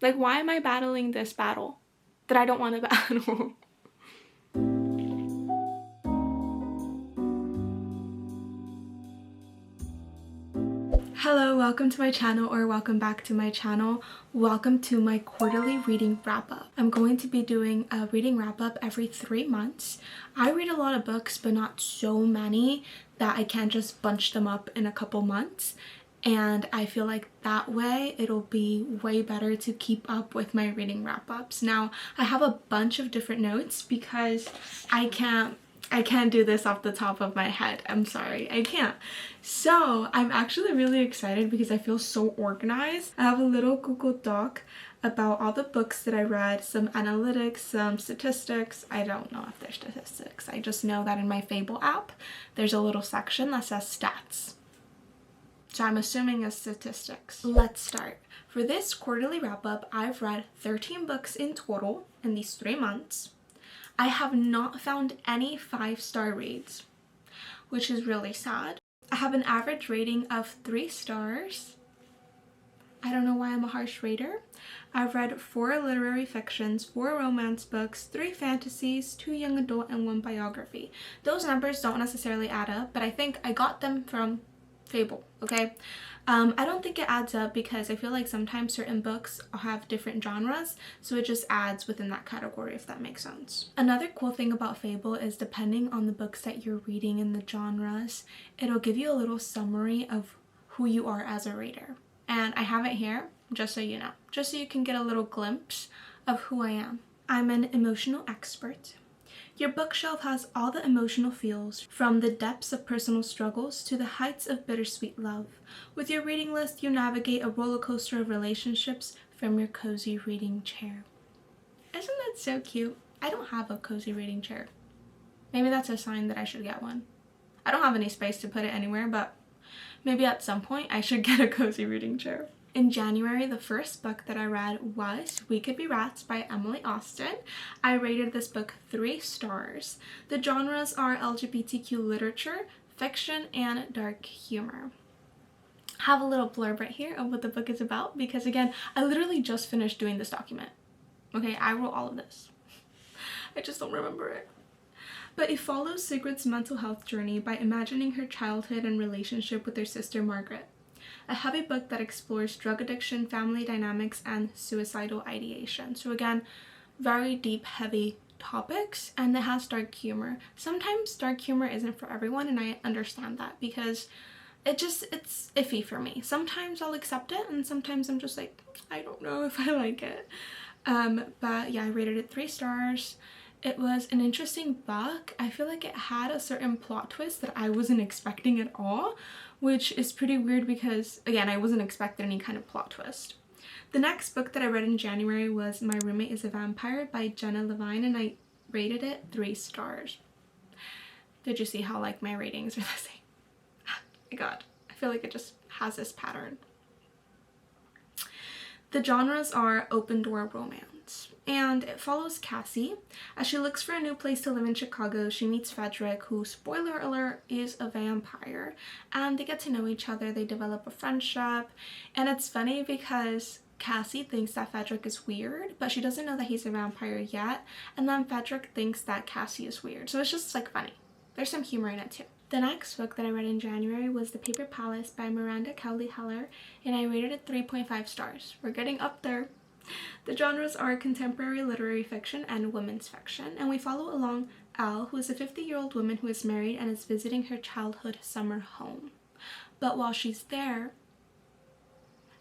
Like, why am I battling this battle that I don't want to battle? Hello, welcome to my channel, or welcome back to my channel. Welcome to my quarterly reading wrap-up. I'm going to be doing a reading wrap-up every 3 months. I read a lot of books, but not so many that I can't just bunch them up in a couple months. And I feel like that way it'll be way better to keep up with my reading wrap-ups. Now, I have a bunch of different notes because I can't do this off the top of my head. I'm sorry, I can't. So I'm actually really excited because I feel so organized. I have a little Google Doc about all the books that I read, some analytics, some statistics. I don't know if they're statistics. I just know that in my Fable app, there's a little section that says stats. So I'm assuming it's statistics. Let's start. For this quarterly wrap-up, I've read 13 books in total in these 3 months. I have not found any 5-star reads, which is really sad. I have an average rating of 3 stars. I don't know why I'm a harsh rater. I've read 4 literary fictions, 4 romance books, 3 fantasies, 2 young adult, and 1 biography. Those numbers don't necessarily add up, but I think I got them from Fable, okay? I don't think it adds up because I feel like sometimes certain books have different genres, so it just adds within that category, if that makes sense. Another cool thing about Fable is depending on the books that you're reading and the genres, it'll give you a little summary of who you are as a reader. And I have it here, just so you know, just so you can get a little glimpse of who I am. I'm an emotional expert. Your bookshelf has all the emotional feels, from the depths of personal struggles to the heights of bittersweet love. With your reading list, you navigate a roller coaster of relationships from your cozy reading chair. Isn't that so cute? I don't have a cozy reading chair. Maybe that's a sign that I should get one. I don't have any space to put it anywhere, but maybe at some point I should get a cozy reading chair. In January, the first book that I read was We Could Be Rats by Emily Austen. I rated this book 3 stars. The genres are LGBTQ literature, fiction, and dark humor. I have a little blurb right here of what the book is about because, again, I literally just finished doing this document. Okay, I wrote all of this. I just don't remember it. But it follows Sigrid's mental health journey by imagining her childhood and relationship with her sister Margaret. A heavy book that explores drug addiction, family dynamics, and suicidal ideation. So again, very deep, heavy topics, and it has dark humor. Sometimes dark humor isn't for everyone, and I understand that because it's iffy for me. Sometimes I'll accept it, and sometimes I'm just like, I don't know if I like it. But yeah, I rated it 3 stars. It was an interesting book. I feel like it had a certain plot twist that I wasn't expecting at all, which is pretty weird because, again, I wasn't expecting any kind of plot twist. The next book that I read in January was My Roommate is a Vampire by Jenna Levine, and I rated it 3 stars. Did you see how, like, my ratings are the same? Oh my god, I feel like it just has this pattern. The genres are open door romance, and it follows Cassie. As she looks for a new place to live in Chicago, she meets Frederick, who, spoiler alert, is a vampire, and they get to know each other. They develop a friendship, and it's funny because Cassie thinks that Frederick is weird, but she doesn't know that he's a vampire yet, and then Frederick thinks that Cassie is weird, so it's just like funny. There's some humor in it too. The next book that I read in January was The Paper Palace by Miranda Cowley Heller, and I rated it 3.5 stars. We're getting up there. The genres are contemporary literary fiction and women's fiction, and we follow along Elle, who is a 50-year-old woman who is married and is visiting her childhood summer home. But while she's there,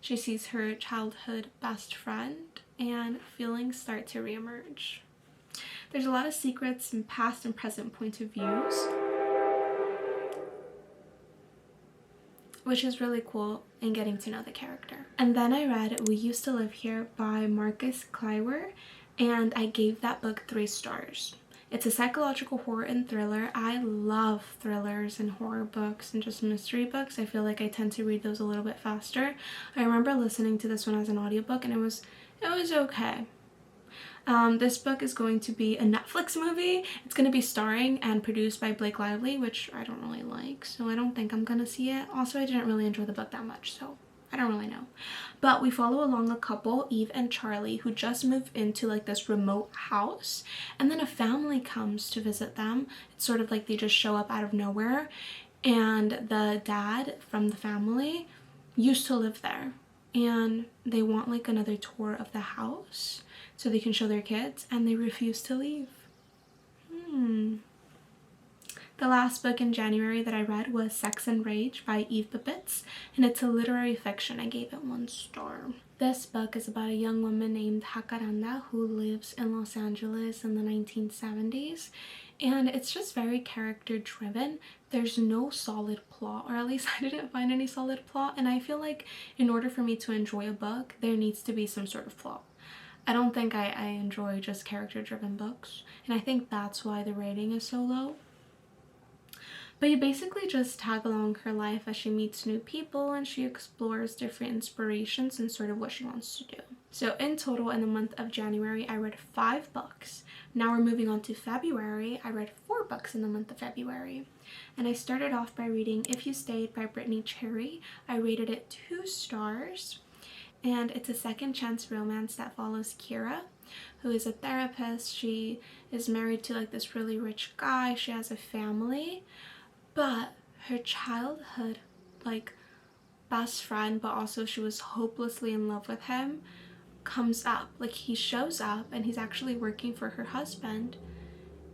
she sees her childhood best friend, and feelings start to reemerge. There's a lot of secrets and past and present point of views, which is really cool in getting to know the character. And then I read We Used to Live Here by Marcus Kleiwer, and I gave that book 3 stars. It's a psychological horror and thriller. I love thrillers and horror books and just mystery books. I feel like I tend to read those a little bit faster. I remember listening to this one as an audiobook, and it was okay. This book is going to be a Netflix movie. It's going to be starring and produced by Blake Lively, which I don't really like, so I don't think I'm going to see it. Also, I didn't really enjoy the book that much, so I don't really know. But we follow along a couple, Eve and Charlie, who just moved into like this remote house, and then a family comes to visit them. It's sort of like they just show up out of nowhere, and the dad from the family used to live there, and they want like another tour of the house so they can show their kids, and they refuse to leave. The last book in January that I read was Sex and Rage by Eve Babitz, and it's a literary fiction. I gave it 1 star. This book is about a young woman named Jacaranda who lives in Los Angeles in the 1970s, and it's just very character driven. There's no solid plot, or at least I didn't find any solid plot, and I feel like in order for me to enjoy a book, there needs to be some sort of plot. I don't think I enjoy just character driven books, and I think that's why the rating is so low. But you basically just tag along her life as she meets new people and she explores different inspirations and sort of what she wants to do. So in total, in the month of January, I read 5 books. Now we're moving on to February. I read 4 books in the month of February. And I started off by reading If You Stayed by Brittany Cherry. I rated it 2 stars. And it's a second chance romance that follows Kira, who is a therapist. She is married to like this really rich guy. She has a family. But her childhood, like, best friend, but also she was hopelessly in love with him, comes up. Like, he shows up and he's actually working for her husband,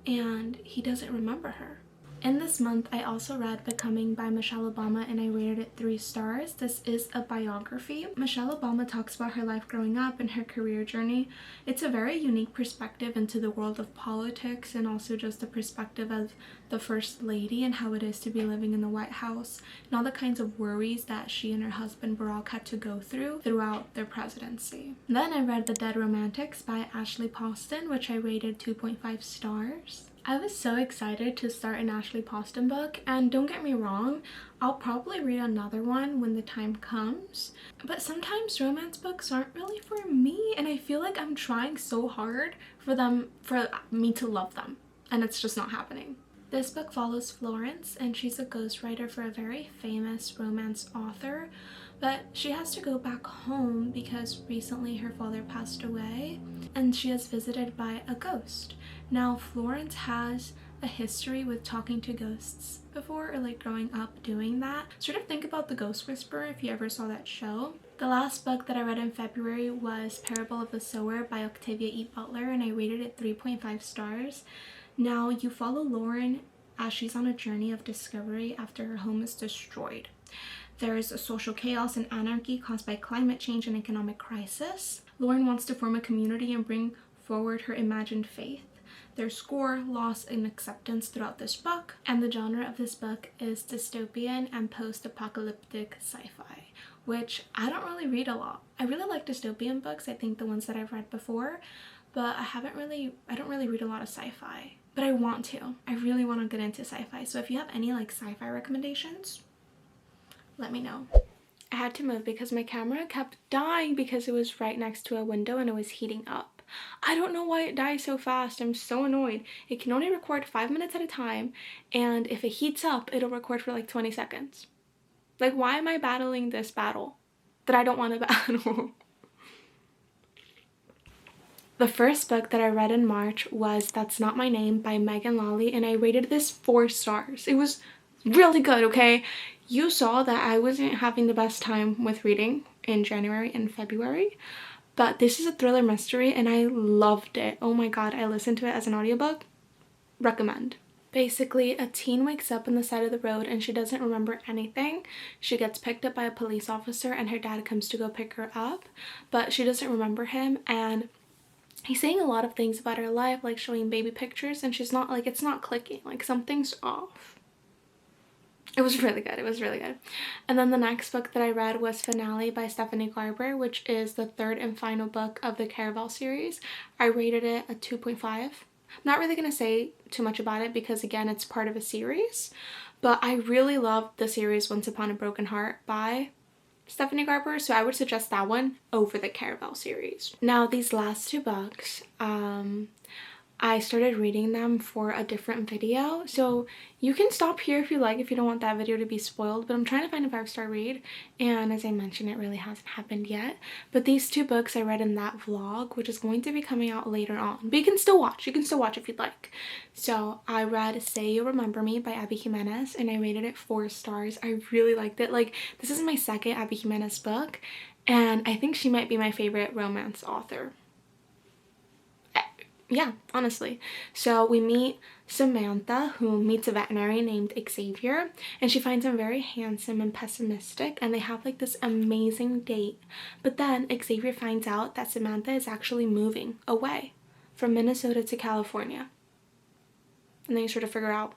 and he doesn't remember her. In this month, I also read Becoming by Michelle Obama, and I rated it 3 stars. This is a biography. Michelle Obama talks about her life growing up and her career journey. It's a very unique perspective into the world of politics, and also just the perspective of the First Lady and how it is to be living in the White House, and all the kinds of worries that she and her husband Barack had to go through throughout their presidency. Then I read The Dead Romantics by Ashley Poston, which I rated 2.5 stars. I was so excited to start an Ashley Poston book, and don't get me wrong, I'll probably read another one when the time comes, but sometimes romance books aren't really for me, and I feel like I'm trying so hard for me to love them, and it's just not happening. This book follows Florence, and she's a ghostwriter for a very famous romance author, but she has to go back home because recently her father passed away, and she is visited by a ghost. Now, Florence has a history with talking to ghosts before, or like growing up doing that. Sort of think about The Ghost Whisperer if you ever saw that show. The last book that I read in February was Parable of the Sower by Octavia E. Butler, and I rated it 3.5 stars. Now, you follow Lauren as she's on a journey of discovery after her home is destroyed. There is a social chaos and anarchy caused by climate change and economic crisis. Lauren wants to form a community and bring forward her imagined faith. There's score, loss, and acceptance throughout this book, and the genre of this book is dystopian and post-apocalyptic sci-fi, which I don't really read a lot. I really like dystopian books, I think the ones that I've read before, but I don't really read a lot of sci-fi. But I want to. I really want to get into sci-fi, so if you have any like sci-fi recommendations, let me know. I had to move because my camera kept dying because it was right next to a window and it was heating up. I don't know why it dies so fast. I'm so annoyed. It can only record 5 minutes at a time, and if it heats up, it'll record for like 20 seconds. Like, why am I battling this battle that I don't want to battle? The first book that I read in March was That's Not My Name by Megan Lawley, and I rated this 4 stars. It was really good, okay? You saw that I wasn't having the best time with reading in January and February, but this is a thriller mystery and I loved it. Oh my god, I listened to it as an audiobook. Recommend. Basically, a teen wakes up on the side of the road and she doesn't remember anything. She gets picked up by a police officer and her dad comes to go pick her up, but she doesn't remember him, and he's saying a lot of things about her life, like showing baby pictures, and she's not, like, it's not clicking, like something's off. It was really good. It was really good. And then the next book that I read was Finale by Stephanie Garber, which is the 3rd and final book of the Caraval series. I rated it a 2.5. I'm not really going to say too much about it because, again, it's part of a series. But I really loved the series Once Upon a Broken Heart by Stephanie Garber, so I would suggest that one over the Caraval series. Now, these last 2 books I started reading them for a different video. So you can stop here if you like, if you don't want that video to be spoiled, but I'm trying to find a 5-star read, and as I mentioned, it really hasn't happened yet. But these 2 books I read in that vlog, which is going to be coming out later on, but you can still watch if you'd like. So I read Say You'll Remember Me by Abby Jimenez, and I rated it 4 stars. I really liked it. Like, this is my second Abby Jimenez book, and I think she might be my favorite romance author. Yeah, honestly. So we meet Samantha, who meets a veterinary named Xavier, and she finds him very handsome and pessimistic, and they have like this amazing date. But then Xavier finds out that Samantha is actually moving away from Minnesota to California. And then you sort of figure out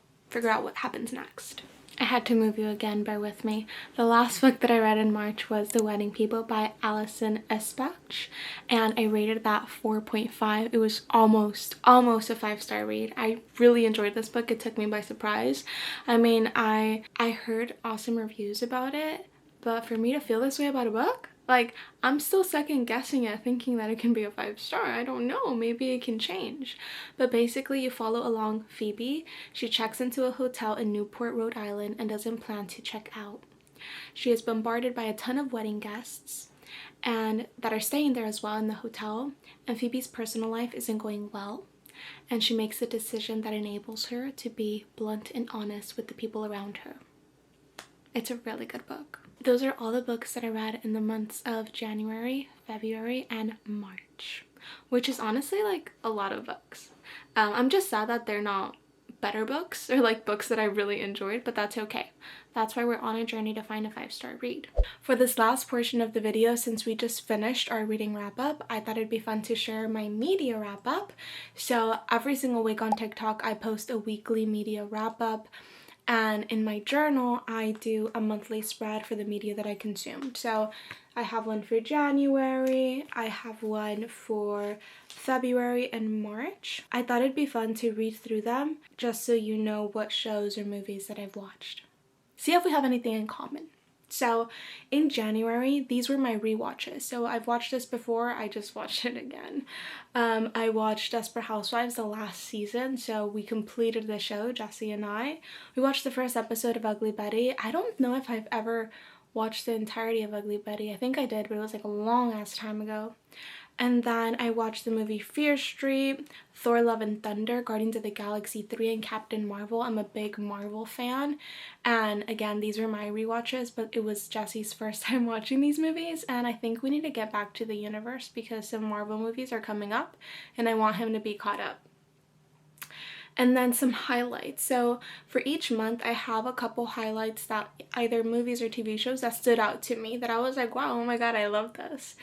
what happens next. I had to move you again, bear with me. The last book that I read in March was The Wedding People by Alison Espach, and I rated that 4.5. It was almost a 5-star read. I really enjoyed this book. It took me by surprise. I mean, I heard awesome reviews about it, but for me to feel this way about a book, like, I'm still second guessing it, thinking that it can be a 5-star. I don't know, maybe it can change. But basically, you follow along Phoebe. She checks into a hotel in Newport, Rhode Island, and doesn't plan to check out. She is bombarded by a ton of wedding guests and that are staying there as well in the hotel, and Phoebe's personal life isn't going well, and she makes a decision that enables her to be blunt and honest with the people around her. It's a really good book. Those are all the books that I read in the months of January, February, and March, which is honestly like a lot of books. I'm just sad that they're not better books or like books that I really enjoyed, but that's okay. That's why we're on a journey to find a 5-star read. For this last portion of the video, since we just finished our reading wrap up, I thought it'd be fun to share my media wrap up. So every single week on TikTok, I post a weekly media wrap up. And in my journal, I do a monthly spread for the media that I consumed. So I have one for January, I have one for February and March. I thought it'd be fun to read through them just so you know what shows or movies that I've watched. See if we have anything in common. So in January, these were my rewatches. So I've watched this before, I just watched it again. I watched Desperate Housewives the last season, so we completed the show, Jessie and I. We watched the first episode of Ugly Betty. I don't know if I've ever watched the entirety of Ugly Betty. I think I did, but it was like a long ass time ago. And then I watched the movie Fear Street, Thor Love and Thunder, Guardians of the Galaxy 3, and Captain Marvel. I'm a big Marvel fan. And again, these were my rewatches, but it was Jesse's first time watching these movies. And I think we need to get back to the universe because some Marvel movies are coming up and I want him to be caught up. And then some highlights. So for each month, I have a couple highlights that either movies or TV shows that stood out to me that I was like, wow, oh my god, I love this.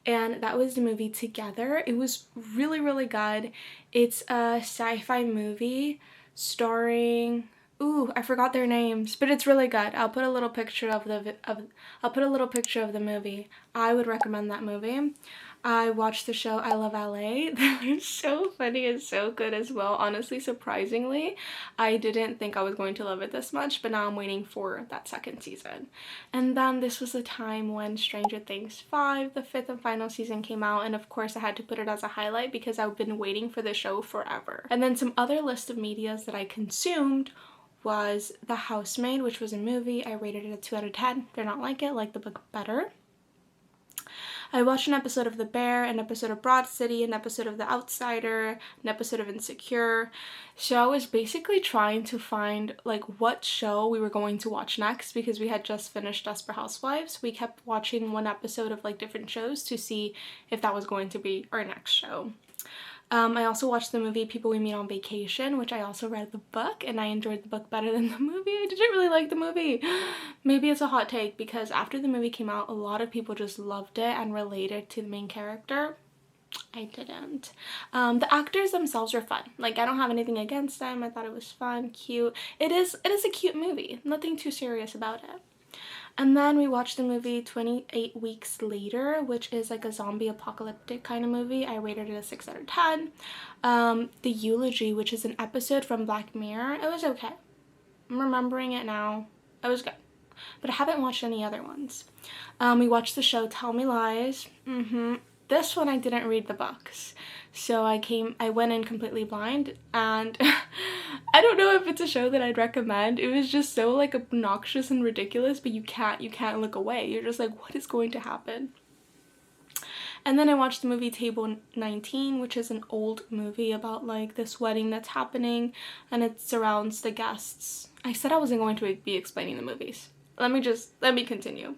And that was the movie Together. It was really, really good. It's a sci-fi movie starring, ooh, I forgot their names, but it's really good. I'll put a little picture of the movie. I would recommend that movie. I watched the show I Love LA. That was so funny and so good as well. Honestly, surprisingly, I didn't think I was going to love it this much, but now I'm waiting for that second season. And then this was the time when Stranger Things 5, the 5th and final season, came out, and of course I had to put it as a highlight because I've been waiting for the show forever. And then some other list of medias that I consumed was The Housemaid, which was a movie. I rated it a 2 out of 10. Did not like it, liked the book better. I watched an episode of The Bear, an episode of Broad City, an episode of The Outsider, an episode of Insecure. So I was basically trying to find like what show we were going to watch next because we had just finished Desperate Housewives. We kept watching one episode of like different shows to see if that was going to be our next show. I also watched the movie People We Meet on Vacation, which I also read the book, and I enjoyed the book better than the movie. I didn't really like the movie. Maybe it's a hot take because after the movie came out, a lot of people just loved it and related to the main character. I didn't. The actors themselves were fun. Like, I don't have anything against them. I thought it was fun, cute. It is a cute movie. Nothing too serious about it. And then we watched the movie 28 Weeks Later, which is like a zombie apocalyptic kind of movie. I rated it a 6 out of 10. The Eulogy, which is an episode from Black Mirror, it was okay. I'm remembering it now. It was good. But I haven't watched any other ones. We watched the show Tell Me Lies. This one I didn't read the books, so I went in completely blind, and I don't know if it's a show that I'd recommend. It was just so like obnoxious and ridiculous, but you can't look away. You're just like, what is going to happen? And then I watched the movie Table 19, which is an old movie about like this wedding that's happening, and it surrounds the guests. I said I wasn't going to be explaining the movies. Let me continue.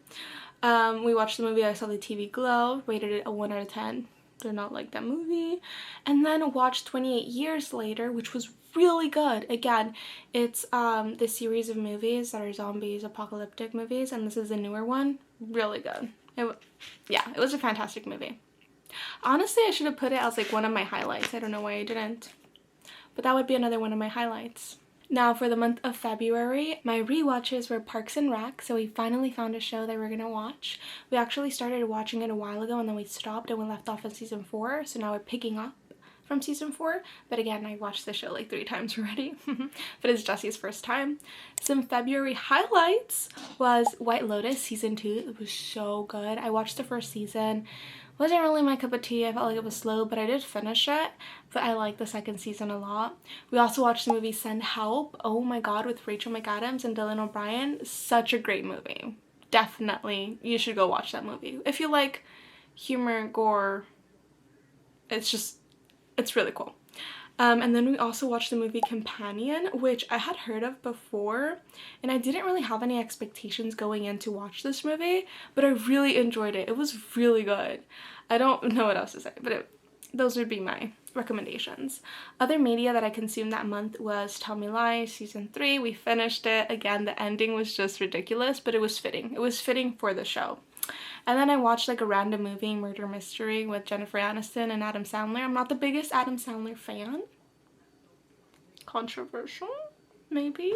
We watched the movie. I saw the TV Glow, rated it a 1 out of 10. Did not like that movie. And then watched 28 Years Later, which was really good. Again, it's this series of movies that are zombies, apocalyptic movies, and this is a newer one. Really good. It was a fantastic movie. Honestly, I should have put it as like one of my highlights. I don't know why I didn't. But that would be another one of my highlights. Now for the month of February, my rewatches were Parks and Rec, so we finally found a show that we're gonna watch. We actually started watching it a while ago and then we stopped and we left off at season 4, so now we're picking up from season 4. But again, I watched the show like 3 times already, but it's Jesse's first time. Some February highlights was White Lotus season 2. It was so good. I watched the first season. Wasn't really my cup of tea. I felt like it was slow, but I did finish it. But I liked the second season a lot. We also watched the movie Send Help. Oh my god, with Rachel McAdams and Dylan O'Brien. Such a great movie. Definitely, you should go watch that movie. If you like humor, gore, it's really cool. And then we also watched the movie Companion, which I had heard of before, and I didn't really have any expectations going in to watch this movie, but I really enjoyed it. It was really good. I don't know what else to say, but those would be my recommendations. Other media that I consumed that month was Tell Me Lies season 3. We finished it. Again, the ending was just ridiculous, but it was fitting. It was fitting for the show. And then I watched like a random movie, Murder Mystery, with Jennifer Aniston and Adam Sandler. I'm not the biggest Adam Sandler fan. Controversial, maybe?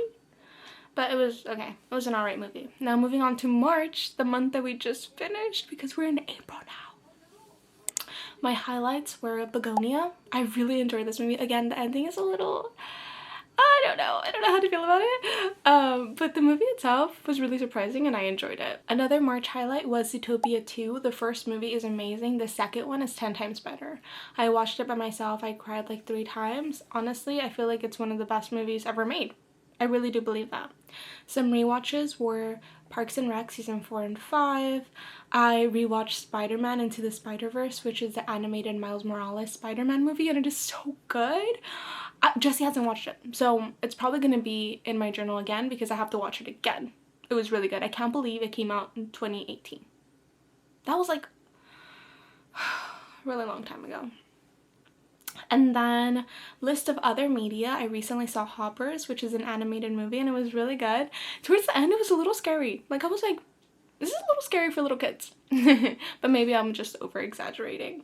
But it was okay. It was an alright movie. Now moving on to March, the month that we just finished, because we're in April now. My highlights were Begonia. I really enjoyed this movie. Again, the ending is a little... I don't know how to feel about it. But the movie itself was really surprising and I enjoyed it. Another March highlight was Zootopia 2. The first movie is amazing. The second one is 10 times better. I watched it by myself. I cried like 3 times. Honestly, I feel like it's one of the best movies ever made. I really do believe that. Some rewatches were Parks and Rec season 4 and 5. I rewatched Spider-Man Into the Spider-Verse, which is the animated Miles Morales Spider-Man movie, and it is so good. Jesse hasn't watched it, so it's probably going to be in my journal again because I have to watch it again. It was really good. I can't believe it came out in 2018. That was like a really long time ago. And then list of other media, I recently saw Hoppers, which is an animated movie, and it was really good. Towards the end, it was a little scary. Like, I was like, this is a little scary for little kids. But maybe I'm just over exaggerating.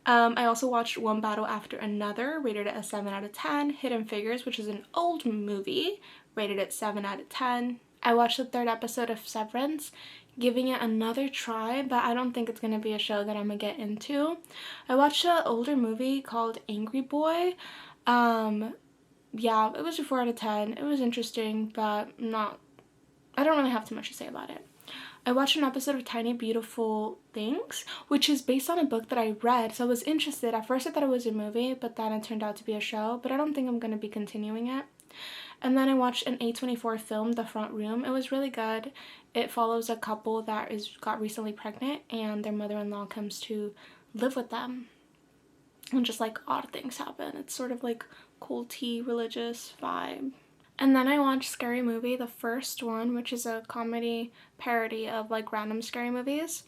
I also watched One Battle After Another, rated at a 7 out of 10. Hidden Figures, which is an old movie, rated at 7 out of 10. I watched the 3rd episode of Severance, giving it another try, but I don't think it's going to be a show that I'm going to get into. I watched an older movie called Angry Boy. Yeah, it was a 4 out of 10. It was interesting, but I don't really have too much to say about it. I watched an episode of Tiny Beautiful Things, which is based on a book that I read, so I was interested. At first I thought it was a movie, but then it turned out to be a show, but I don't think I'm going to be continuing it. And then I watched an A24 film, The Front Room. It was really good. It follows a couple that got recently pregnant, and their mother-in-law comes to live with them. And just like odd things happen. It's sort of like culty, religious vibe. And then I watched Scary Movie, the first one, which is a comedy parody of like random scary movies.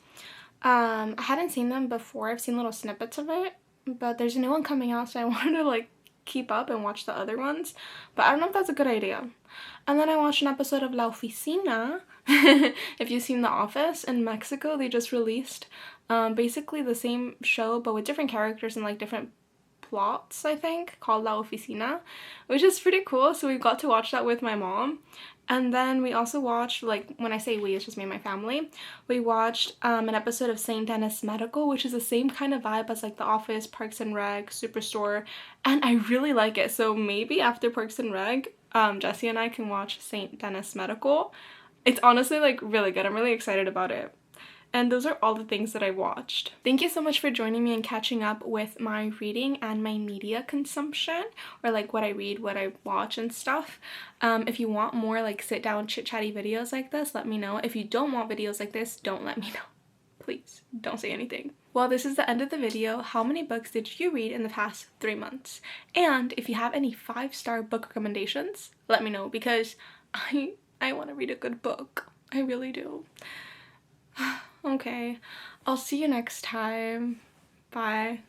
I hadn't seen them before. I've seen little snippets of it, but there's a new one coming out, so I wanted to like keep up and watch the other ones, but I don't know if that's a good idea. And then I watched an episode of La Oficina. If you've seen The Office in Mexico, they just released basically the same show but with different characters and like different plots, I think, called La Oficina, which is pretty cool. So we got to watch that with my mom. And then we also watched, like, when I say we, it's just me and my family, we watched an episode of St. Dennis Medical, which is the same kind of vibe as like The Office, Parks and Rec, Superstore, and I really like it. So maybe after Parks and Rec, Jesse and I can watch St. Dennis Medical. It's honestly like really good. I'm really excited about it. And those are all the things that I watched. Thank you so much for joining me and catching up with my reading and my media consumption, or like what I read, what I watch and stuff. If you want more like sit down chit chatty videos like this, let me know. If you don't want videos like this, don't let me know. Please don't say anything. Well, this is the end of the video. How many books did you read in the past 3 months? And if you have any 5-star book recommendations, let me know, because I want to read a good book. I really do. Okay, I'll see you next time. Bye.